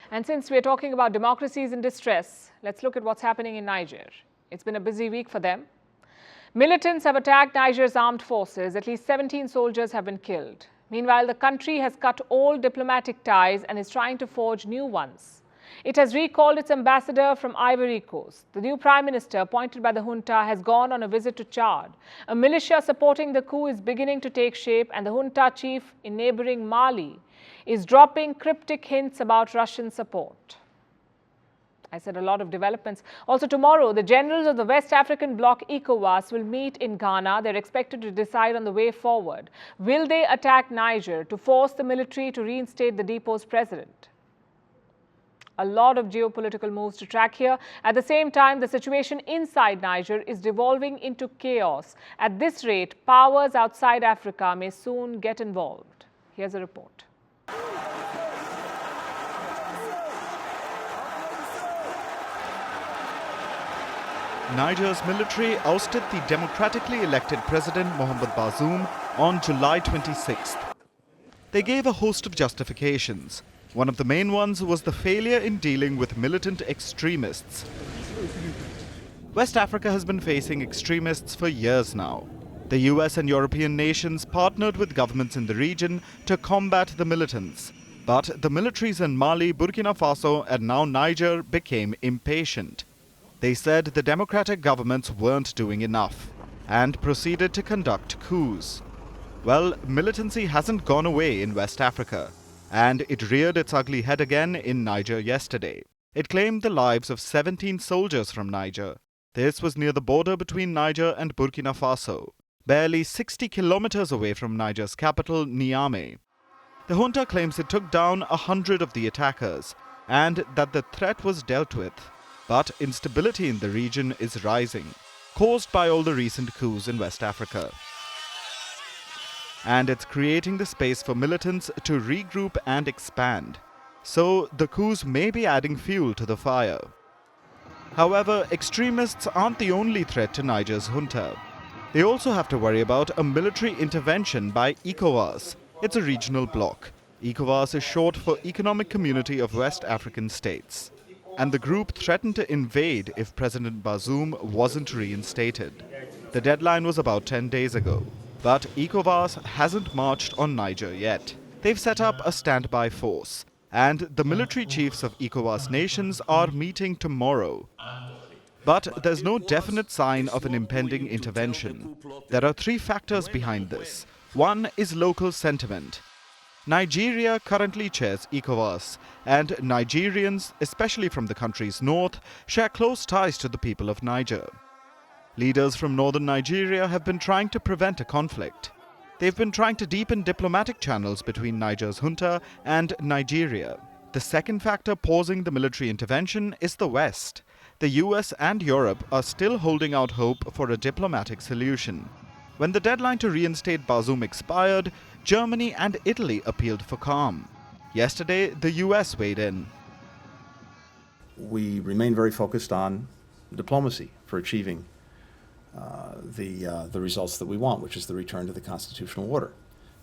And since we're talking about democracies in distress, let's look at what's happening in Niger. It's been a busy week for them. Militants have attacked Niger's armed forces. At least 17 soldiers have been killed. Meanwhile, the country has cut all diplomatic ties and is trying to forge new ones. It has recalled its ambassador from Ivory Coast. The new prime minister, appointed by the junta, has gone on a visit to Chad. A militia supporting the coup is beginning to take shape, and the junta chief in neighboring Mali is dropping cryptic hints about Russian support. I said a lot of developments. Also tomorrow, the generals of the West African bloc ECOWAS will meet in Ghana. They're expected to decide on the way forward. Will they attack Niger to force the military to reinstate the deposed president? A lot of geopolitical moves to track here. At the same time, the situation inside Niger is devolving into chaos. At this rate, powers outside Africa may soon get involved. Here's a report. Niger's military ousted the democratically elected President Mohamed Bazoum on July 26th. They gave a host of justifications. One of the main ones was the failure in dealing with militant extremists. West Africa has been facing extremists for years now. The US and European nations partnered with governments in the region to combat the militants. But the militaries in Mali, Burkina Faso and now Niger became impatient. They said the democratic governments weren't doing enough and proceeded to conduct coups. Well, militancy hasn't gone away in West Africa, and it reared its ugly head again in Niger yesterday. It claimed the lives of 17 soldiers from Niger. This was near the border between Niger and Burkina Faso, barely 60 kilometers away from Niger's capital, Niamey. The junta claims it took down 100 of the attackers and that the threat was dealt with. But instability in the region is rising, caused by all the recent coups in West Africa. And it's creating the space for militants to regroup and expand. So the coups may be adding fuel to the fire. However, extremists aren't the only threat to Niger's junta. They also have to worry about a military intervention by ECOWAS. It's a regional bloc. ECOWAS is short for Economic Community of West African States. And the group threatened to invade if President Bazoum wasn't reinstated. The deadline was about 10 days ago. But ECOWAS hasn't marched on Niger yet. They've set up a standby force, and the military chiefs of ECOWAS nations are meeting tomorrow. But there's no definite sign of an impending intervention. There are three factors behind this. One is local sentiment. Nigeria currently chairs ECOWAS, and Nigerians, especially from the country's north, share close ties to the people of Niger. Leaders from northern Nigeria have been trying to prevent a conflict. They've been trying to deepen diplomatic channels between Niger's junta and Nigeria. The second factor pausing the military intervention is the West. The US and Europe are still holding out hope for a diplomatic solution. When the deadline to reinstate Bazoum expired, Germany and Italy appealed for calm. Yesterday, the US weighed in. We remain very focused on diplomacy for achieving the results that we want, which is the return to the constitutional order.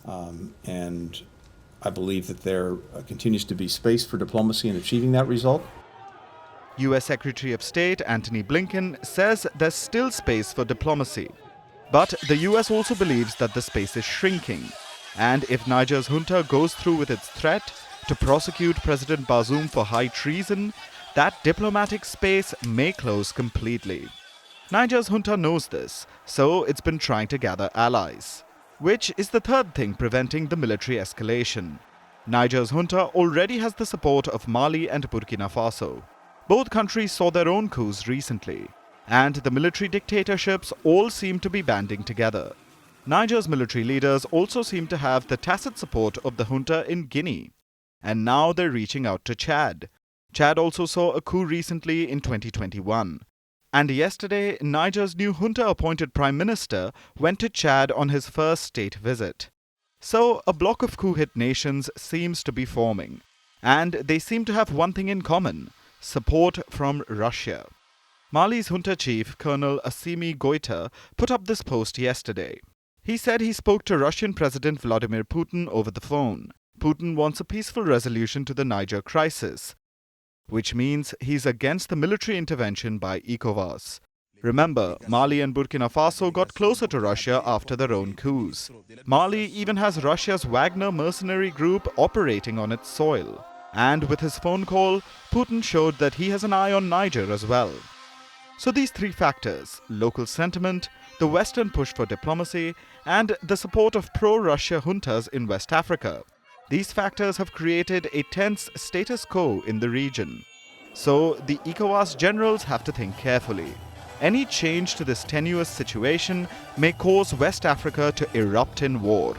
And I believe that there continues to be space for diplomacy in achieving that result. US Secretary of State Antony Blinken says there's still space for diplomacy. But the US also believes that the space is shrinking. And if Niger's junta goes through with its threat to prosecute President Bazoum for high treason, that diplomatic space may close completely. Niger's junta knows this, so it's been trying to gather allies. Which is the third thing preventing the military escalation. Niger's junta already has the support of Mali and Burkina Faso. Both countries saw their own coups recently, and the military dictatorships all seem to be banding together. Niger's military leaders also seem to have the tacit support of the junta in Guinea. And now they're reaching out to Chad. Chad also saw a coup recently in 2021. And yesterday, Niger's new junta-appointed prime minister went to Chad on his first state visit. So, a bloc of coup-hit nations seems to be forming. And they seem to have one thing in common: support from Russia. Mali's junta chief, Colonel Assimi Goïta, put up this post yesterday. He said he spoke to Russian President Vladimir Putin over the phone. Putin wants a peaceful resolution to the Niger crisis. which means he's against the military intervention by ECOWAS. Remember, Mali and Burkina Faso got closer to Russia after their own coups. Mali even has Russia's Wagner mercenary group operating on its soil. And with his phone call, Putin showed that he has an eye on Niger as well. So these three factors, local sentiment, the Western push for diplomacy, and the support of pro-Russia juntas in West Africa, these factors have created a tense status quo in the region. So the ECOWAS generals have to think carefully. Any change to this tenuous situation may cause West Africa to erupt in war.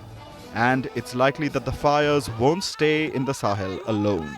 And it's likely that the fires won't stay in the Sahel alone.